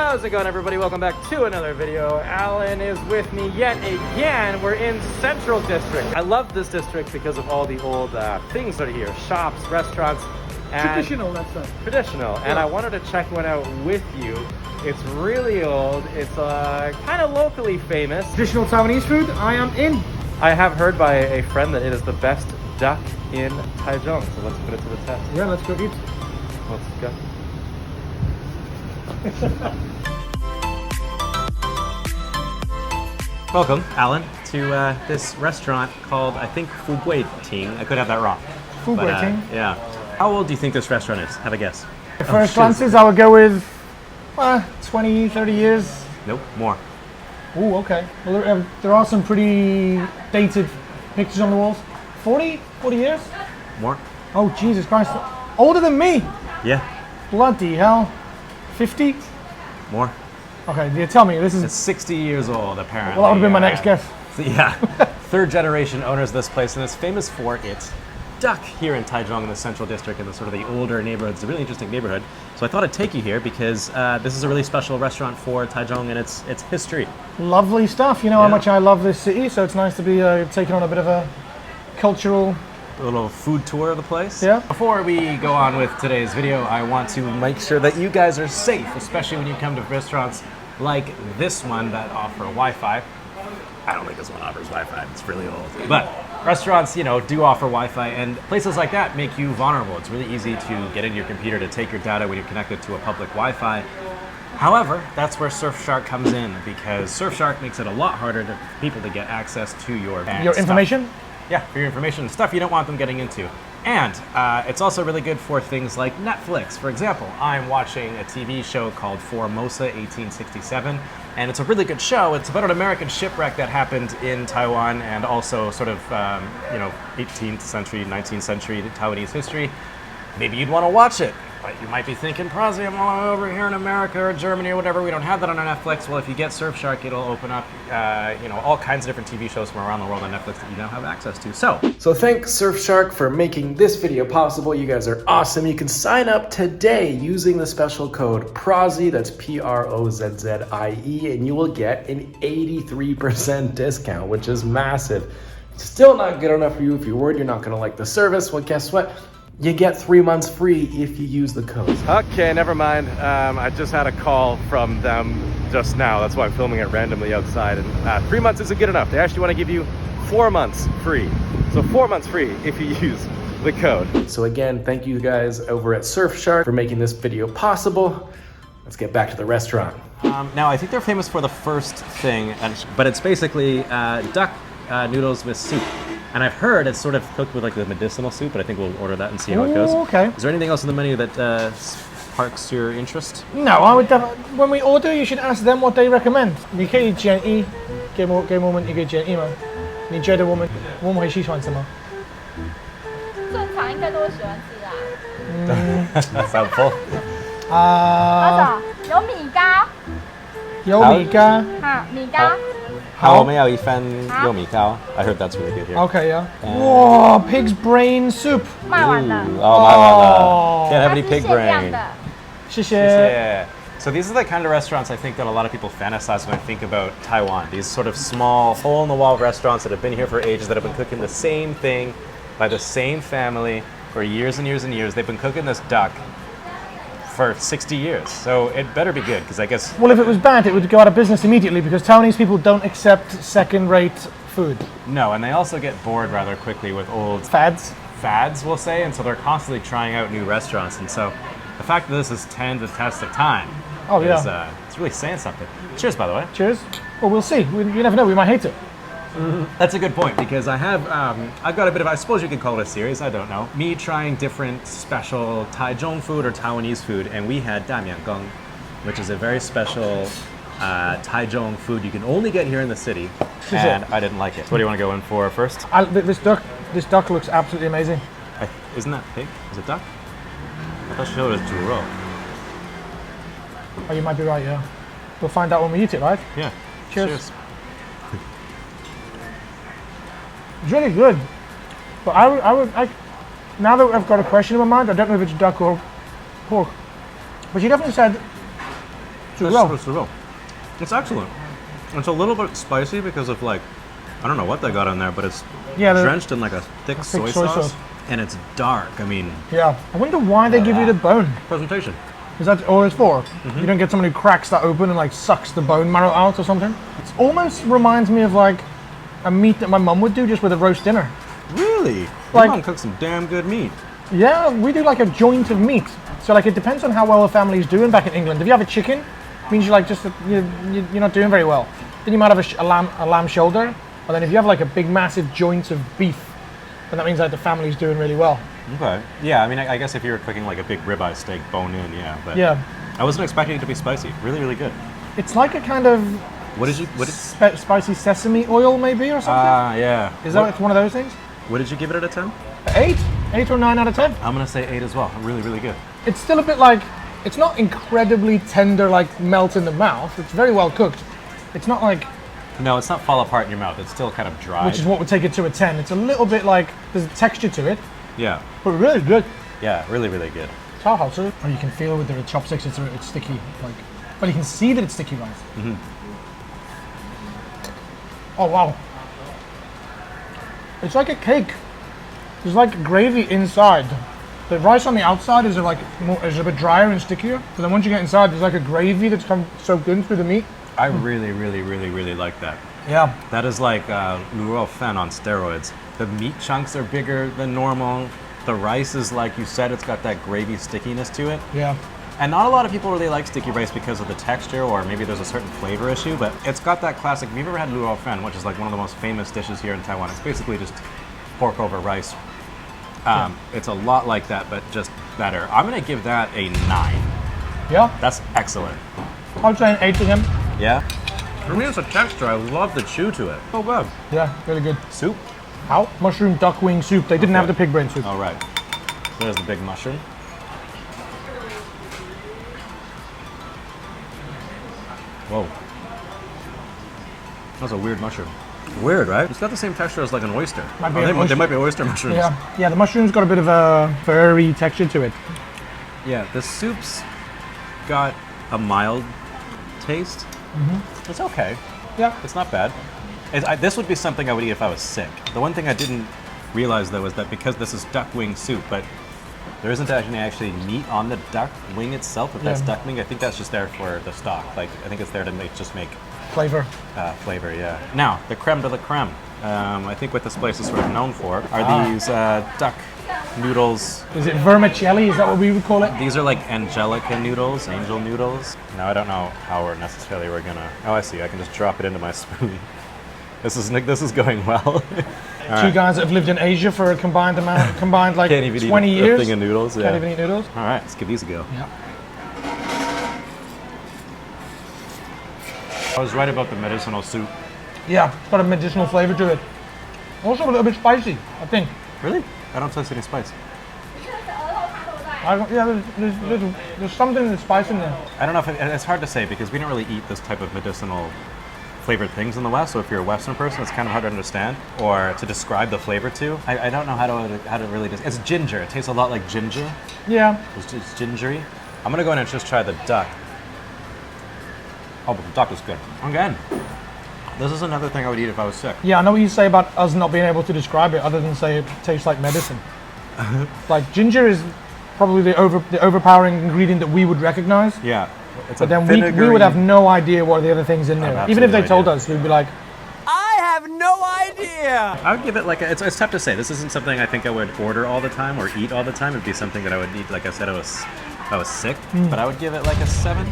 How's it going, everybody? Welcome back to another video. Alan is with me yet again. We're in Central District. I love this district because of all the old things that are here. Shops, restaurants. And traditional, that's stuff. Traditional. Yeah. And I wanted to check one out with you. It's really old. It's kind of locally famous. Traditional Taiwanese food, I am in. I have heard by a friend that it is the best duck in Taichung. So let's put it to the test. Yeah, let's go eat. Let's go. Welcome, Alan, to this restaurant called, I think, Fu Gui Ting. I could have that wrong. Fu Gui Ting? Yeah. How old do you think this restaurant is? Have a guess. First glances, I would go with 20, 30 years. Nope, more. Ooh, okay. Well, there are some pretty dated pictures on the walls. 40 years? More. Oh, Jesus Christ. Older than me? Yeah. Bloody hell. 50? More. Okay, you tell me. This is... It's 60 years old, apparently. Well, that would have been my next guess. Yeah. Third generation owners of this place, and it's famous for its duck here in Taichung in the Central District and the sort of the older neighborhood. It's a really interesting neighborhood. So I thought I'd take you here because this is a really special restaurant for Taichung and its history. Lovely stuff. You know how much I love this city, so it's nice to be taking on a bit of a cultural... A little food tour of the place. Yeah. Before we go on with today's video, I want to make sure that you guys are safe, especially when you come to restaurants like this one that offer Wi-Fi. I don't think this one offers Wi-Fi, it's really old. But restaurants, do offer Wi-Fi, and places like that make you vulnerable. It's really easy to get into your computer to take your data when you're connected to a public Wi-Fi. However, that's where Surfshark comes in, because Surfshark makes it a lot harder for people to get access to your information? Yeah, for your information and stuff you don't want them getting into. And it's also really good for things like Netflix. For example, I'm watching a TV show called Formosa 1867, and it's a really good show. It's about an American shipwreck that happened in Taiwan and also sort of, 18th century, 19th century Taiwanese history. Maybe you'd want to watch it. But you might be thinking, Prozzy, I'm all over here in America or Germany or whatever. We don't have that on our Netflix. Well, if you get Surfshark, it'll open up, all kinds of different TV shows from around the world on Netflix that you now have access to. So thanks Surfshark for making this video possible. You guys are awesome. You can sign up today using the special code PROZZIE, that's PROZZIE, and you will get an 83% discount, which is massive. Still not good enough for you if you're worried you're not going to like the service. Well, guess what? You get 3 months free if you use the code. Okay, never mind. I just had a call from them just now. That's why I'm filming it randomly outside. And 3 months isn't good enough. They actually want to give you 4 months free. So 4 months free if you use the code. So again, thank you guys over at Surfshark for making this video possible. Let's get back to the restaurant. Now, I think they're famous for the first thing, but it's basically duck noodles with soup. And I've heard it's sort of cooked with like the medicinal soup, but I think we'll order that and see how it goes. Okay. Is there anything else in the menu that sparks your interest? No, I would when we order, you should ask them what they recommend. 你可以建议给我们一个建议吗？你觉得我们会喜欢什么？正常应该都会喜欢吃啊。That's helpful. 有米糕。有米糕。米糕。好，我们要一份柚米糕。I heard that's really good here. Okay, yeah. Whoa, pig's brain soup. 卖完了。Oh, 卖完了。Can't have any pig brain. 谢谢。So these are the kind of restaurants I think that a lot of people fantasize when I think about Taiwan. These sort of small, hole-in-the-wall restaurants that have been here for ages, that have been cooking the same thing by the same family for years and years and years. They've been cooking this duck for 60 years, so it better be good, because I guess... Well, if it was bad, it would go out of business immediately, because Taiwanese people don't accept second-rate food. No, and they also get bored rather quickly with old... Fads, we'll say, and so they're constantly trying out new restaurants, and so the fact that this has stands the test of time is, it's really saying something. Cheers, by the way. Cheers. Well, we'll see. You never know, we might hate it. That's a good point, because I've got a bit of, I suppose you could call it a series, I don't know. Me trying different special Taichung food or Taiwanese food, and we had damiangong, which is a very special Taichung food you can only get here in the city, and I didn't like it. What do you want to go in for first? This duck looks absolutely amazing. Isn't that pig? Is it duck? I thought she showed it as zhuro. Oh, you might be right, yeah. We'll find out when we eat it, right? Yeah. Cheers. It's really good, but now that I've got a question in my mind, I don't know if it's duck or pork, but she definitely said It's excellent. It's a little bit spicy because of like, I don't know what they got in there, but it's drenched in like a thick soy sauce. And it's dark. I mean, yeah. I wonder why they give you the bone. Presentation. Is that all it's for? You don't get someone who cracks that open and like sucks the bone marrow out or something? It almost reminds me of like a meat that my mum would do just with a roast dinner. Really? Like, Your mom cooks some damn good meat. Yeah, we do like a joint of meat. So like it depends on how well a family's doing back in England. If you have a chicken, it means you're not doing very well. Then you might have a lamb shoulder. But then if you have like a big massive joint of beef, then that means that the family's doing really well. Okay. Yeah, I mean, I guess if you were cooking like a big ribeye steak, bone in, yeah. But yeah. I wasn't expecting it to be spicy. Really, really good. It's like a kind of spicy sesame oil maybe or something. Yeah. Is that it's one of those things? What did you give it out of 10? 8 or 9 out of 10. I'm gonna say 8 as well. Really, really good. It's still a bit like, it's not incredibly tender, like melt in the mouth. It's very well cooked. It's not like... No, it's not fall apart in your mouth. It's still kind of dry. Which is what would take it to a 10. It's a little bit like, there's a texture to it. Yeah. But really good. Yeah, really, really good. Or you can feel with the chopsticks, it's sticky. Like, but you can see that it's sticky rice. Mm-hmm. Oh wow. It's like a cake. There's like gravy inside. The rice on the outside is a bit drier and stickier. But then once you get inside, there's like a gravy that's come soaked in through the meat. I really, really, really, really like that. Yeah. That is like Noodles fen on steroids. The meat chunks are bigger than normal. The rice is, like you said, it's got that gravy stickiness to it. Yeah. And not a lot of people really like sticky rice because of the texture, or maybe there's a certain flavor issue, but it's got that classic. If you've ever had Noodles fen, which is like one of the most famous dishes here in Taiwan, it's basically just pork over rice. It's a lot like that, but just better. I'm gonna give that a 9. Yeah. That's excellent. I would say an 8 to him. Yeah? For me, it's a texture. I love the chew to it. Oh, good. Yeah, really good. Soup? How? Mushroom duck wing soup. They didn't have the pig brain soup. All right. There's the big mushroom. Whoa. That's a weird mushroom. Weird, right? It's got the same texture as like an oyster. They might be oyster mushrooms. Yeah, the mushroom's got a bit of a furry texture to it. Yeah, the soup's got a mild taste. Mm-hmm. It's okay. Yeah. It's not bad. This would be something I would eat if I was sick. The one thing I didn't realize though is that because this is duck wing soup, but there isn't actually meat on the duck wing itself. If that's duck wing, I think that's just there for the stock. Like I think it's there to make flavor. Flavor, yeah. Now the creme de la creme. I think what this place is sort of known for are these duck noodles. Is it vermicelli? Is that what we would call it? These are like angelica noodles, angel noodles. Now I don't know how we're gonna. Oh, I see. I can just drop it into my spoon. This is going well. Two guys that have lived in Asia for a combined like Can't even 20 eat years. A thing of noodles. Yeah. Can't even eat noodles. All right, let's give these a go. Yeah. I was right about the medicinal soup. Yeah, it's got a medicinal flavor to it. Also a little bit spicy, I think. Really? I don't taste any spice. There's something that's spice in there. I don't know if it's hard to say because we don't really eat this type of medicinal flavored things in the West. So if you're a Western person, it's kind of hard to understand or to describe the flavor to. I don't know how to really. It's ginger. It tastes a lot like ginger. Yeah. It's gingery. I'm gonna go in and just try the duck. Oh, but the duck is good. Again, this is another thing I would eat if I was sick. Yeah, I know what you say about us not being able to describe it other than say it tastes like medicine. Like ginger is probably the overpowering ingredient that we would recognize. Yeah. But then we would have no idea what the other things in there. Even if they told us, we'd be like, I have no idea. I would give it like it's tough to say. This isn't something I think I would order all the time or eat all the time. It'd be something that I would eat, like I said, I was sick. But I would give it like a 7.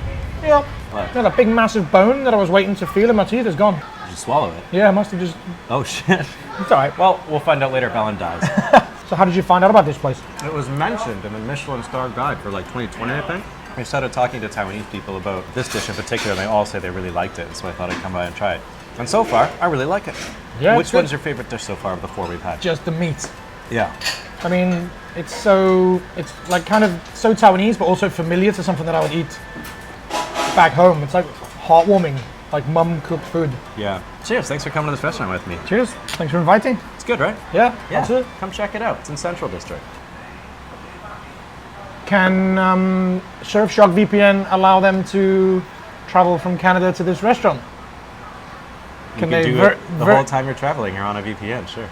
yeah. What? That big massive bone that I was waiting to feel in my teeth is gone. Did you swallow it? Yeah, I must have just... Oh shit. It's alright. Well, we'll find out later if Ellen dies. So how did you find out about this place? It was mentioned in the Michelin Star Guide for like 2020, I think. I started talking to Taiwanese people about this dish in particular, and they all say they really liked it, so I thought I'd come by and try it. And so far, I really like it. Yeah, Which one's your favorite dish so far before we've had? Just the meat. Yeah. I mean, it's like kind of so Taiwanese, but also familiar to something that I would eat back home. It's like heartwarming, like mum cooked food. Yeah. Cheers. Thanks for coming to this restaurant with me. Cheers. Thanks for inviting. It's good, right? Yeah. Yeah. That's it. Come check it out. It's in Central District. Can Surfshock VPN allow them to travel from Canada to this restaurant? You can do it the whole time you're traveling. You're on a VPN, sure.